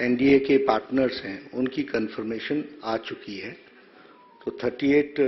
NDA के partners हैं उनकी कंफर्मेशन आ चुकी है। तो 38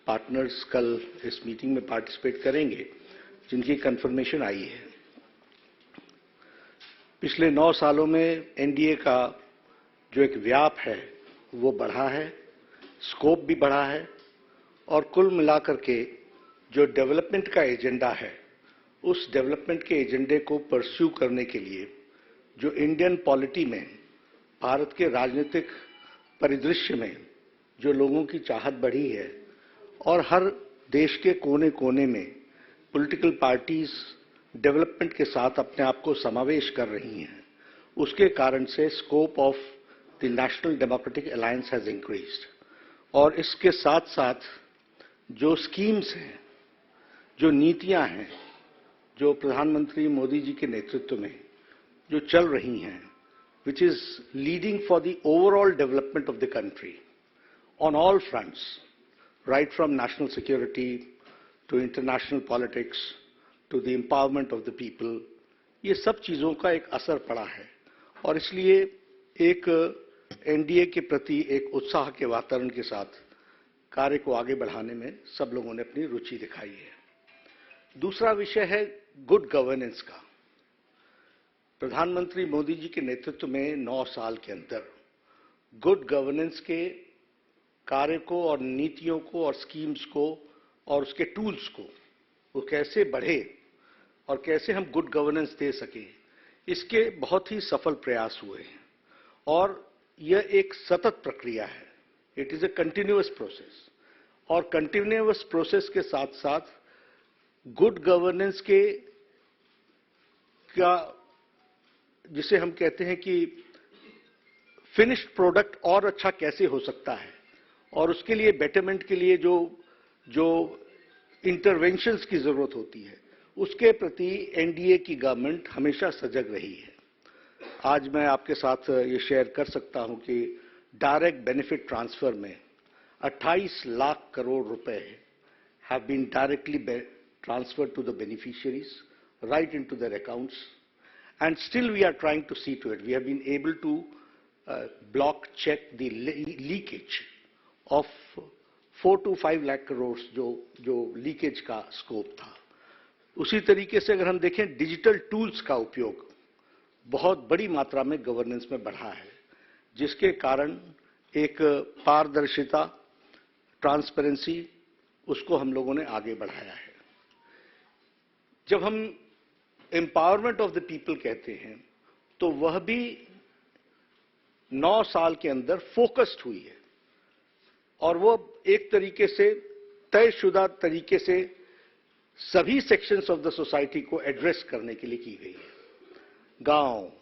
पार्टनर्स कल इस मीटिंग में पार्टिसिपेट करेंगे जिनकी कंफर्मेशन आई है। पिछले 9 सालों में एनडीए का जो एक व्याप है वो बढ़ा है, स्कोप भी बढ़ा है और कुल मिलाकर के जो डेवलपमेंट का एजेंडा है उस डेवलपमेंट के एजेंडे को परस्यू करने के लिए जो इंडियन पॉलिटी में भारत के राजनीतिक परिदृश्य में जो लोगों की चाहत बढ़ी है और हर देश के कोने कोने में पॉलिटिकल पार्टीज डेवलपमेंट के साथ अपने आप को समावेश कर रही हैं, उसके कारण से scope of the national democratic alliance has increased. और इसके साथ साथ जो स्कीम्स हैं, जो नीतियां हैं, जो प्रधानमंत्री मोदी जी के नेतृत्व में जो चल रही हैं, which is leading for the overall development of the country on all fronts, right from national security to international politics to the empowerment of the people, ये सब चीजों का एक असर पड़ा है और इसलिए एक एनडीए के प्रति एक उत्साह के वातावरण के साथ कार्य को आगे बढ़ाने में सब लोगों ने अपनी रुचि दिखाई है। दूसरा विषय है गुड गवर्नेंस का। प्रधानमंत्री मोदी जी के नेतृत्व में 9 साल के अंदर गुड गवर्नेंस के कार्य को और नीतियों को और स्कीम्स को और उसके टूल्स को वो कैसे बढ़े और कैसे हम गुड गवर्नेंस दे सकें, इसके बहुत ही सफल प्रयास हुए हैं और यह एक सतत प्रक्रिया है। It is a continuous process और कंटिन्यूअस प्रोसेस के साथ साथ गुड गवर्नेंस के का जिसे हम कहते हैं कि फिनिश्ड प्रोडक्ट और अच्छा कैसे हो सकता है और उसके लिए बेटरमेंट के लिए जो इंटरवेंशंस की जरूरत होती है, उसके प्रति एनडीए की गवर्नमेंट हमेशा सजग रही है। आज मैं आपके साथ ये शेयर कर सकता हूं कि डायरेक्ट बेनिफिट ट्रांसफर में 28 लाख करोड़ रुपए have been directly transferred to the beneficiaries right into their accounts, and still we are trying to see to it. We have been able to block check the leakage of 4 to 5 lakh crores जो leakage का scope था। उसी तरीके से अगर हम देखें, digital tools का उपयोग बहुत बड़ी मात्रा में गवर्नेंस में बढ़ा है, जिसके कारण एक पारदर्शिता, ट्रांसपेरेंसी, उसको हम लोगों ने आगे बढ़ाया है। जब हम एम्पावरमेंट ऑफ द पीपल कहते हैं तो वह भी 9 साल के अंदर फोकस्ड हुई है और वो एक तरीके से तयशुदा तरीके से सभी सेक्शंस ऑफ द सोसाइटी को एड्रेस करने के लिए की गई है। गांव,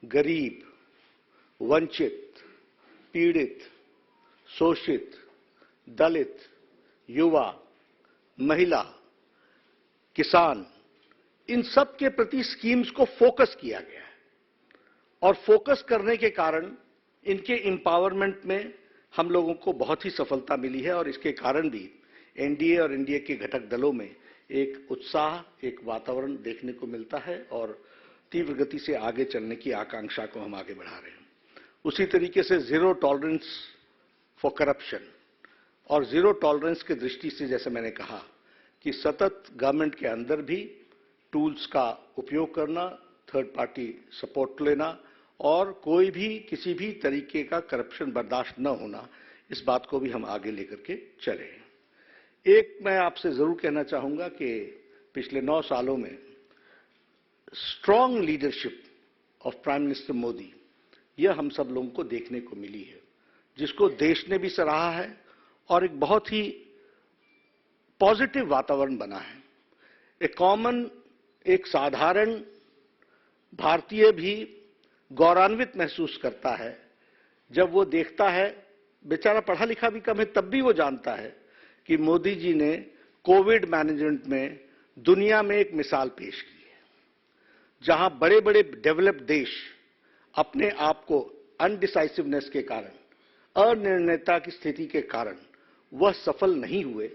गरीब, वंचित, पीड़ित, शोषित, दलित, युवा, महिला, किसान, इन सब के प्रति स्कीम्स को फोकस किया गया है और फोकस करने के कारण इनके एम्पावरमेंट में हम लोगों को बहुत ही सफलता मिली है और इसके कारण भी एनडीए और एनडीए के घटक दलों में एक उत्साह, एक वातावरण देखने को मिलता है और तीव्र गति से आगे चलने की आकांक्षा को हम आगे बढ़ा रहे हैं। उसी तरीके से जीरो टॉलरेंस फॉर करप्शन और जीरो टॉलरेंस की दृष्टि से, जैसे मैंने कहा कि सतत गवर्नमेंट के अंदर भी टूल्स का उपयोग करना, थर्ड पार्टी सपोर्ट लेना और कोई भी किसी भी तरीके का करप्शन बर्दाश्त न होना, इस बात को भी हम आगे लेकर के चले। एक मैं आपसे जरूर कहना चाहूंगा कि पिछले 9 सालों में strong leadership of prime minister Modi, यह हम सब लोगों को देखने को मिली है, जिसको देश ने भी सराहा है और एक बहुत ही पॉजिटिव वातावरण बना है। एक साधारण भारतीय भी गौरवान्वित महसूस करता है जब वो देखता है, बेचारा पढ़ा लिखा भी कम है तब भी वो जानता है कि मोदी जी ने कोविड मैनेजमेंट में दुनिया में एक मिसाल पेश की है, जहां बड़े बड़े डेवलप्ड देश अपने आप को अनडिसाइसिवनेस के कारण, अनिर्णयता की स्थिति के कारण वह सफल नहीं हुए,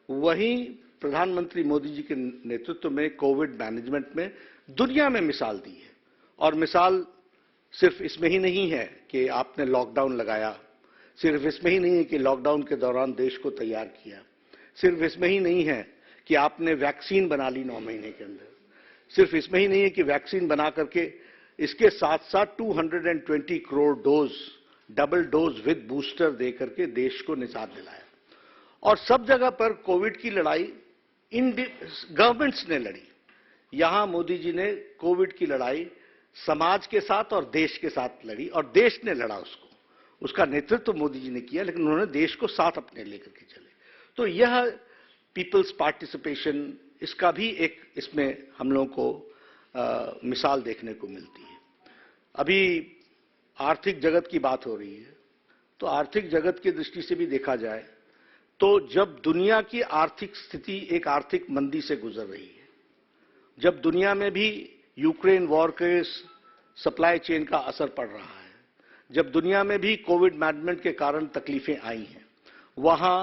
वहीं प्रधानमंत्री मोदी जी के नेतृत्व में कोविड मैनेजमेंट में दुनिया में मिसाल दी है और मिसाल सिर्फ इसमें ही नहीं है कि आपने लॉकडाउन लगाया, सिर्फ इसमें ही नहीं है कि लॉकडाउन के दौरान देश को तैयार किया, सिर्फ इसमें ही नहीं है कि आपने वैक्सीन बना ली 9 महीने के अंदर, सिर्फ इसमें ही नहीं है कि वैक्सीन बना करके इसके साथ साथ 220 crore dose, double dose with booster दे करके देश को निजात दिलाया। और सब जगह पर कोविड की लड़ाई इन गवर्नमेंट्स ने लड़ी। यहां मोदी जी ने कोविड की लड़ाई समाज के साथ और देश के साथ लड़ी, और देश ने लड़ा उसको, उसका नेतृत्व मोदी जी ने किया, लेकिन उन्होंने देश को साथ अपने लेकर के चले। तो यह पीपल्स पार्टिसिपेशन, इसका भी एक इसमें हम लोगों को मिसाल देखने को मिलती है। अभी आर्थिक जगत की बात हो रही है, तो आर्थिक जगत की दृष्टि से भी देखा जाए तो जब दुनिया की आर्थिक स्थिति एक आर्थिक मंदी से गुजर रही है, जब दुनिया में भी यूक्रेन वॉर के सप्लाई चेन का असर पड़ रहा है, जब दुनिया में भी कोविड मैनेजमेंट के कारण तकलीफें आई हैं, वहां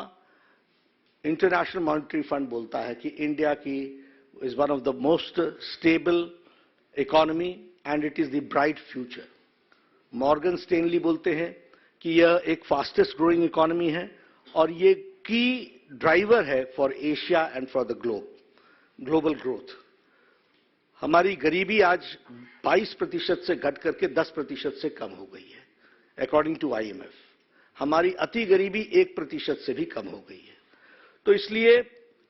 इंटरनेशनल मॉनेटरी फंड बोलता है कि इंडिया की is one of the most stable economy and it is the bright future. Morgan Stanley बोलते हैं कि यह एक फास्टेस्ट ग्रोइंग इकोनॉमी है और ये की ड्राइवर है for Asia and for the global growth. हमारी गरीबी आज 22% से घट करके 10% से कम हो गई है अकॉर्डिंग टू IMF। हमारी अति गरीबी 1% से भी कम हो गई है। तो इसलिए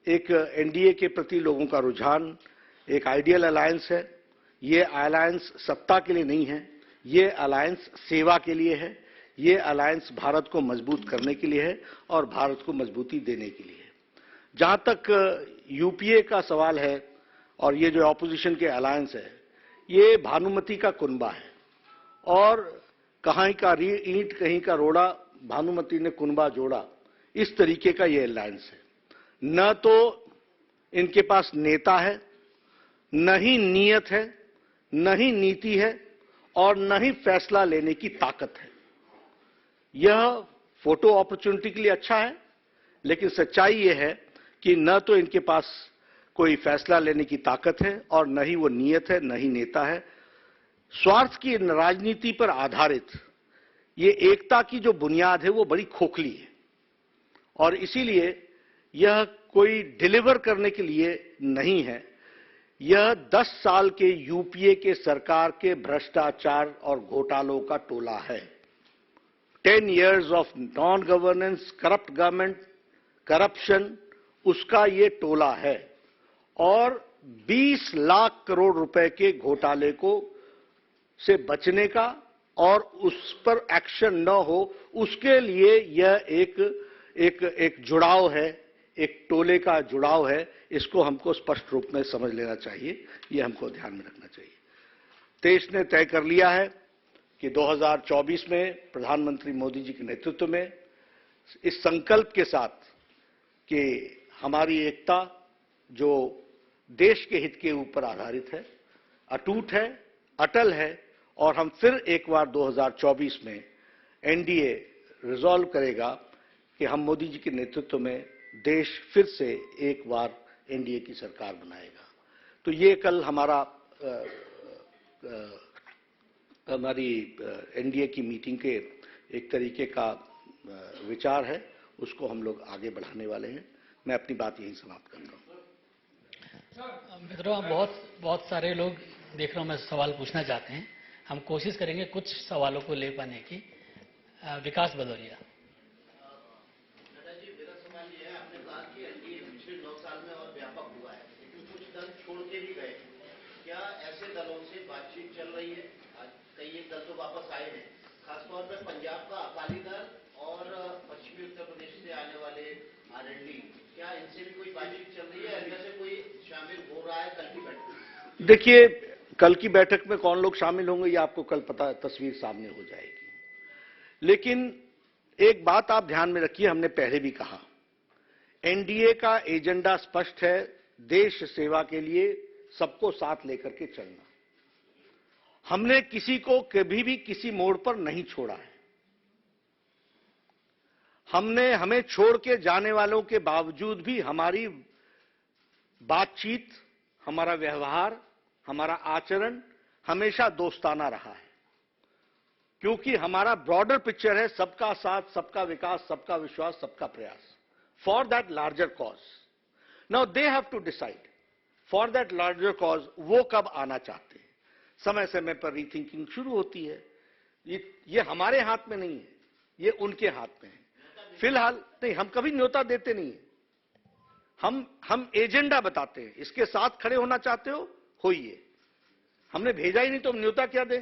एक NDA के प्रति लोगों का रुझान एक आइडियल अलायंस है। ये अलायंस सत्ता के लिए नहीं है, ये अलायंस सेवा के लिए है, ये अलायंस भारत को मजबूत करने के लिए है और भारत को मजबूती देने के लिए है। जहां तक UPA का सवाल है और ये जो ऑपोजिशन के अलायंस है, ये भानुमति का कुनबा है और कहीं का ईंट कहीं का रोड़ा, भानुमति ने कुनबा जोड़ा, इस तरीके का ये अलायंस है। न तो इनके पास नेता है, न ही नीयत है, न ही नीति है और न ही फैसला लेने की ताकत है। यह फोटो अपॉर्चुनिटी के लिए अच्छा है, लेकिन सच्चाई यह है कि न तो इनके पास कोई फैसला लेने की ताकत है और न ही वो नीयत है, न ही नेता है। स्वार्थ की राजनीति पर आधारित ये एकता की जो बुनियाद है वो बड़ी खोखली है और इसीलिए यह कोई डिलीवर करने के लिए नहीं है। यह 10 साल के UPA के सरकार के भ्रष्टाचार और घोटालों का टोला है। 10 years of non-governance, corrupt government, corruption, उसका ये टोला है और 20 लाख करोड़ रुपए के घोटाले को से बचने का और उस पर एक्शन न हो, उसके लिए यह एक जुड़ाव है, एक टोले का जुड़ाव है। इसको हमको स्पष्ट रूप में समझ लेना चाहिए, ये हमको ध्यान में रखना चाहिए। देश ने तय कर लिया है कि 2024 में प्रधानमंत्री मोदी जी के नेतृत्व में इस संकल्प के साथ कि हमारी एकता जो देश के हित के ऊपर आधारित है, अटूट है, अटल है और हम फिर एक बार 2024 में NDA रिजॉल्व करेगा कि हम मोदी जी के नेतृत्व में देश फिर से एक बार NDA की सरकार बनाएगा। तो ये कल हमारी NDA की मीटिंग के एक तरीके का विचार है, उसको हम लोग आगे बढ़ाने वाले हैं। मैं अपनी बात यहीं समाप्त करता हूँ। मित्रों, बहुत सारे लोग देख रहा हूँ, मैं सवाल पूछना चाहते हैं। हम कोशिश करेंगे कुछ सवालों को ले पाने की। विकास भदौरिया। जी, मेरा सवाल ये है, आपने कहा कि NDA पिछले 9 साल में और व्यापक हुआ है, लेकिन कुछ दल छोड़ के भी गए। क्या ऐसे दलों से बातचीत चल रही है? कई एक दल तो वापस आए हैं, खासतौर पर पंजाब का अकाली दल और पश्चिमी उत्तर प्रदेश से आने वाले RND, क्या इनसे भी कोई बातचीत चल रही है? इनमें से कोई शामिल हो रहा है कल की बैठक? देखिए, कल की बैठक में कौन लोग शामिल होंगे ये आपको कल पता, तस्वीर सामने हो जाएगी। लेकिन एक बात आप ध्यान में रखिए, हमने पहले भी कहा, NDA का एजेंडा स्पष्ट है, देश सेवा के लिए सबको साथ लेकर के चलना। हमने किसी को कभी भी किसी मोड़ पर नहीं छोड़ा है। हमें छोड़ के जाने वालों के बावजूद भी हमारी बातचीत, हमारा व्यवहार, हमारा आचरण हमेशा दोस्ताना रहा है। क्योंकि हमारा ब्रॉडर पिक्चर है सबका साथ, सबका विकास, सबका विश्वास, सबका प्रयास, for that larger cause. Now they have to decide for that larger cause वो कब आना चाहते हैं। समय समय पर रीथिंकिंग शुरू होती है। ये हमारे हाथ में नहीं है, ये उनके हाथ में है। फिलहाल नहीं, हम कभी न्योता देते नहीं है। हम एजेंडा बताते हैं, इसके साथ खड़े होना चाहते हो, होइए। हमने भेजा ही नहीं तो हम न्योता क्या दें।